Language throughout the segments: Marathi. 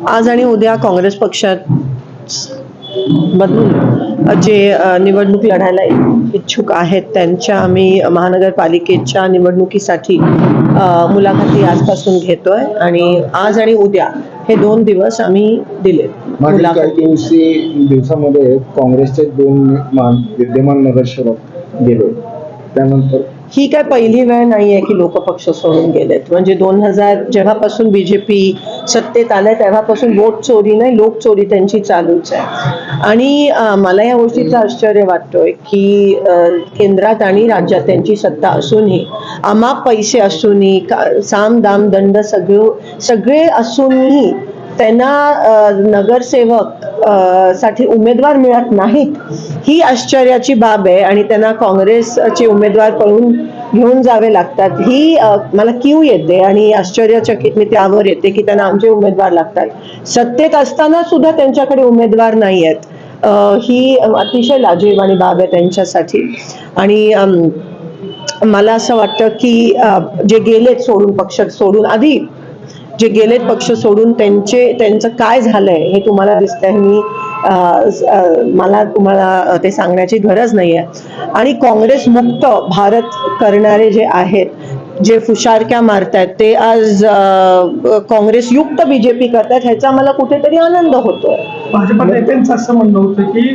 आज आणि उद्या काँग्रेस पक्षात मधून जे निवडणूक लढायला इच्छुक आहेत त्यांच्या आम्ही महानगरपालिकेच्या निवडणुकीसाठी मुलाखती आजपासून घेतोय आणि आज आणि उद्या हे 2 दिवस आम्ही दिले. काही दिवसामध्ये काँग्रेसचे 2 विद्यमान नगरसेवक गेले, त्यानंतर ही काय पहिली वेळ नाहीये की लोक पक्ष सोडून गेलेत. म्हणजे 2000 जेव्हापासून बीजेपी सत्तेत आलंय तेव्हापासून वोट चोरी नाही, लोक चोरी त्यांची चालूच आहे. आणि मला या गोष्टीचं आश्चर्य वाटतोय की केंद्रात आणि राज्यात त्यांची सत्ता असूनही, अमाप पैसे असूनही, साम दाम दंड सगळे असूनही त्यांना नगरसेवक साठी उमेदवार मिळत नाहीत. ही आश्चर्याची बाब आहे आणि त्यांना काँग्रेसचे उमेदवार पळून घेऊन जावे लागतात. ही मला कीव येते आणि आश्चर्यचकित मी त्यावर येते की त्यांना आमचे उमेदवार लागतात. सत्तेत असताना सुद्धा त्यांच्याकडे उमेदवार नाही आहेत. ही अतिशय लाजिरवाणी बाब आहे त्यांच्यासाठी. आणि मला असं वाटतं की जे गेलेत सोडून, पक्ष सोडून, आधी जे गेलेत पक्ष सोडून, त्यांचं काय झालंय हे तुम्हाला दिसतंय. मला तुम्हाला ते सांगण्याची गरज नाहीये. आणि काँग्रेस मुक्त भारत करणारे जे आहेत, जे फुशारक्या मारतायत, ते आज काँग्रेस युक्त बीजेपी करतायत, ह्याचा मला कुठेतरी आनंद होतोय. भाजपा नेत्यांचं असं म्हणणं होतं की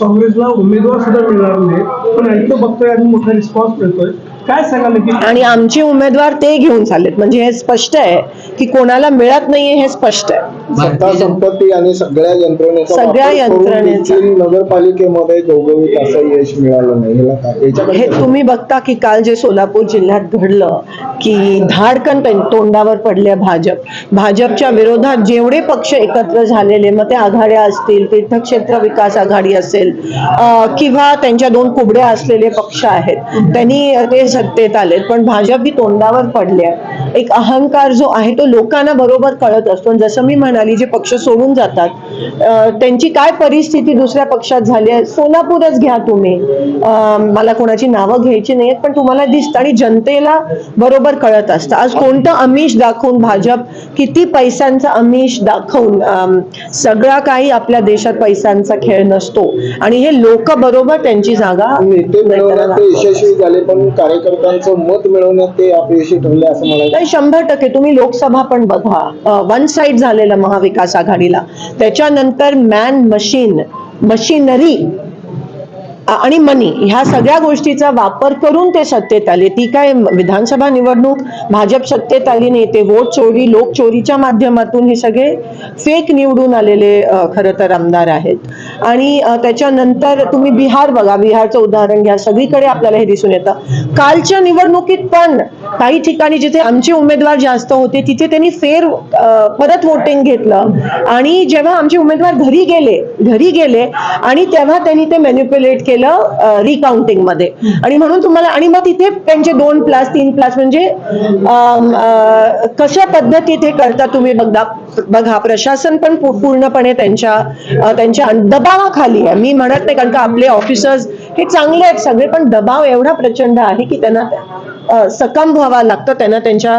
काँग्रेसला उमेदवार सुद्धा मिळणार नाही, पण ऐकतो बघतोय आणि मोठा रिस्पॉन्स मिळतोय. काय सांगाल की? आणि आमचे उमेदवार ते घेऊन चाललेत. म्हणजे हे स्पष्ट आहे की कोणाला मिळत नाहीये, हे स्पष्ट आहे. सत्ता संपत्ती आणि सगळ्या यंत्रणेचा नगरपालिकेमध्ये घवघवीत असं यश मिळालं नाही. हे तुम्ही बघता की काल जे सोलापूर जिल्ह्यात घडलं की धाडकन तोंडावर पडले भाजपच्या विरोधात जेवढे पक्ष एकत्र झालेले, मग ते आघाड्या असतील, तीर्थक्षेत्र विकास आघाडी असेल किंवा त्यांच्या 2 कुबड्या असलेले पक्ष आहेत, त्यांनी ते सत्तेत आलेत. पण भाजप ही तोंडावर पडले. एक अहंकार जो आहे तो लोकांना बरोबर कळत असतो. जसं मी म्हणाली, जे पक्ष सोडून जातात त्यांची काय परिस्थिती दुसऱ्या पक्षात झाली आहे. सोलापूरच घ्या तुम्ही, मला कोणाची नावं घ्यायची नाहीत, पण तुम्हाला दिसतं आणि जनतेला बरोबर कळत असतं. आज कोणतं आमिष दाखवून भाजप, किती पैशांचा आमिष दाखवून, सगळा काही आपल्या देशात पैशांचा खेळ नसतो आणि हे लोक बरोबर त्यांची जागा यशस्वी झाले, पण कार्यकर्त्यांचं मत मिळवण्यात ते अपयशी ठरले असं मला 100%. तुम्ही लोकसभा पण बघा, 1 साइड झालेलं महाविकास आघाडीला. त्याच्यानंतर मशिनरी आणि मनी, ह्या सगळ्या गोष्टीचा वापर करून ते सत्तेत आले. ती काय विधानसभा निवडणूक भाजप सत्तेत आली नाही, ते वोट चोरी, लोक चोरीच्या माध्यमातून हे सगळे फेक निवडून आलेले खरं तर आमदार आहेत. आणि त्याच्यानंतर तुम्ही बिहार बघा, बिहारचं उदाहरण घ्या, सगळीकडे आपल्याला हे दिसून येतं. कालच्या निवडणुकीत पण काही ठिकाणी जिथे आमचे उमेदवार जास्त होते तिथे त्यांनी परत वोटिंग घेतलं आणि जेव्हा आमचे उमेदवार घरी गेले आणि तेव्हा त्यांनी ते मॅनिप्युलेट केलं रिकाउंटिंग मध्ये. आणि म्हणून तुम्हाला, आणि मग तिथे त्यांचे 2+, 3+, म्हणजे कशा पद्धतीत हे करता तुम्ही बघा. प्रशासन पण पूर्णपणे त्यांच्या दबावाखाली आहे. मी म्हणत नाही, कारण का आपले ऑफिसर्स हे चांगले आहेत सगळे, पण दबाव एवढा प्रचंड आहे की त्यांना सकम व्हावं लागतं, त्यांना त्यांच्या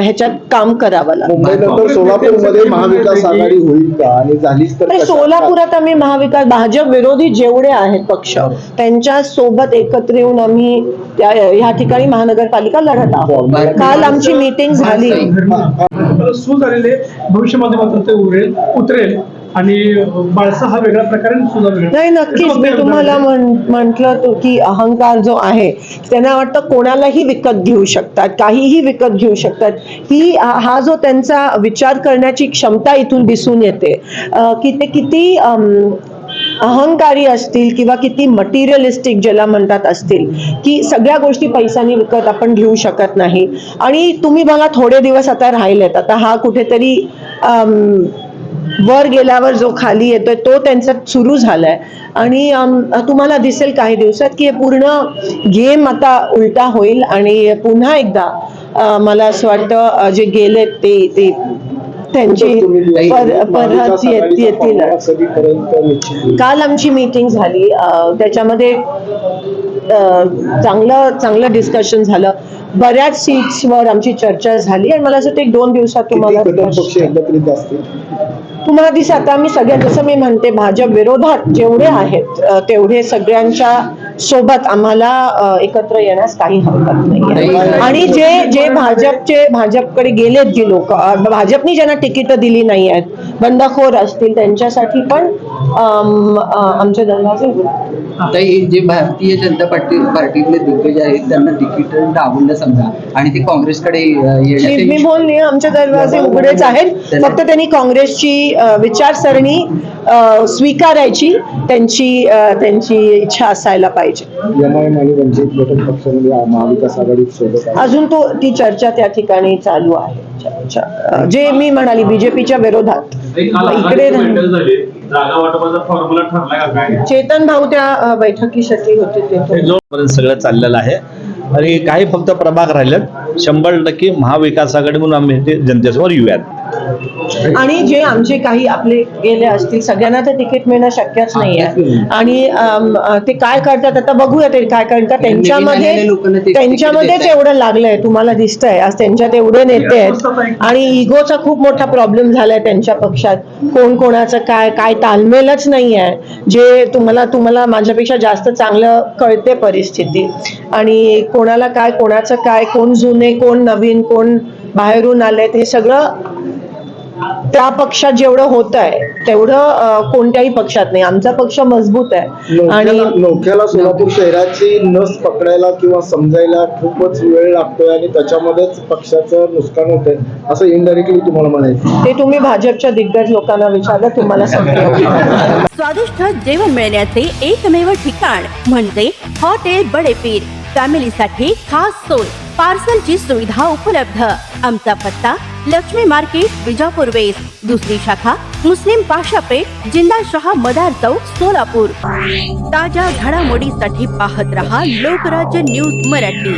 ह्याच्यात काम करावं लागतं. सोलापूरमध्ये महाविकास आघाडी होईल का? आणि झालीच तर सोलापुरात आम्ही भाजप विरोधी जेवढे आहेत पक्ष, त्यांच्या सोबत एकत्र येऊन आम्ही ह्या ठिकाणी महानगरपालिका लढत आहोत. काल आमची मीटिंग झाली. सुधारलेले भविष्यामध्ये मात्र ते उतरेल आणि बाळसा हा वेगळा प्रकार नाही. नक्कीच मी तुम्हाला म्हटलं की अहंकार जो आहे, त्यांना वाटतं कोणालाही विकत घेऊ शकतात, काहीही विकत घेऊ शकतात. हा जो त्यांचा विचार करण्याची क्षमता इथून दिसून येते की ते किती अहंकारी असतील किंवा किती मटेरियलिस्टिक ज्याला म्हणतात असतील, की सगळ्या गोष्टी पैशाने विकत आपण घेऊ शकत नाही. आणि तुम्ही बघा, थोडे दिवस आता राहिलेत, आता हा कुठेतरी वर गेल्यावर जो खाली येतोय तो त्यांचा सुरू झालाय. आणि तुम्हाला दिसेल काही दिवसात की हे पूर्ण गेम आता उलटा होईल आणि पुन्हा एकदा मला असं वाटतं जे गेले ते त्यांची परत येतील. काल आमची मीटिंग झाली, त्याच्यामध्ये चांगलं डिस्कशन झालं. बऱ्याच सीट्सवर आमची चर्चा झाली आणि मला असं वाटतं 1-2 दिवसात किती तुम्हाला घटक पक्ष एकत्रित असतील? तुम्हाला दिसत आता मी सगळ्या जसं मी म्हणते भाजप विरोधात जेवढे आहेत तेवढे सगळ्यांच्या सोबत आम्हाला एकत्र येण्यास काही हरकत नाही. आणि जे भाजपकडे गेलेत जी लोक भाजपनी ज्यांना तिकीट दिली नाही आहेत बंडखोर असतील त्यांच्यासाठी पण आमचे दरवाजे उघडे. आता हे जे भारतीय जनता पार्टीतले दिग्गज आहेत त्यांना तिकीट डावललं समजा आणि ते काँग्रेसकडे मी बोलली आमचे दरवाजे उघडेच आहेत. फक्त त्यांनी काँग्रेसची विचारसरणी स्वीकारायची त्यांची इच्छा असायला पाहिजे. एमआयएम आणि वंचित घटक पक्षामध्ये महाविकास आघाडीत सोबत आहे. अजून ती चर्चा त्या ठिकाणी चालू आहे. जे मी म्हणाली बीजेपीच्या विरोधात इकडे जागा वाटपाचा फॉर्म्युला ठरला का काय? चेतन भाऊ त्या बैठकीसाठी होते ते जोपर्यंत सगळं चाललेलं आहे आणि काही फक्त प्रभाग राहिलेत 100% महाविकास आघाडी म्हणून आम्ही ते जनतेसमोर येऊयात. आणि जे आमचे काही आपले गेले असतील सगळ्यांना तर तिकीट मिळणं शक्यच नाहीये. आणि ते काय करतात आता बघूया ते काय करतात. त्यांच्यामध्येच एवढं लागलंय तुम्हाला दिसतंय आज त्यांच्यात एवढे नेते आहेत आणि इगोचा खूप मोठा प्रॉब्लेम झालाय त्यांच्या पक्षात. कोण कोणाचं काय तालमेलच नाही आहे. जे तुम्हाला माझ्यापेक्षा जास्त चांगलं कळते परिस्थिती आणि कोणाला काय कोणाचं काय कोण जुने कोण नवीन कोण बाहेरून आलेत हे सगळं त्या पक्षात जेवढं होत आहे तेवढं कोणत्याही पक्षात नाही. आमचा पक्ष मजबूत आहे. आणि नौख्याला सोलापूर शहराची नस पकडायला किंवा समजायला खूपच वेळ लागतोय आणि त्याच्यामध्येच पक्षाचं नुकसान होतंय असं इनडायरेक्टली तुम्हाला म्हणायचं. ते तुम्ही भाजपच्या दिग्गज लोकांना विचारलं तुम्हाला सांगतो. स्वादिष्ट जेवण मिळण्याचे एकमेव ठिकाण म्हणजे हॉटेल बडेपीर. फॅमिलीसाठी खास सोय, पार्सलची सुविधा उपलब्ध. आमचा पत्ता लक्ष्मी मार्केट विजापूर वेस्ट, दुसरी शाखा मुस्लिम पाशापेठ जिंदाशहा मदार चौक सोलापूर. ताज्या घडामोडीसाठी पाहत रहा लोकराज्य न्यूज मराठी.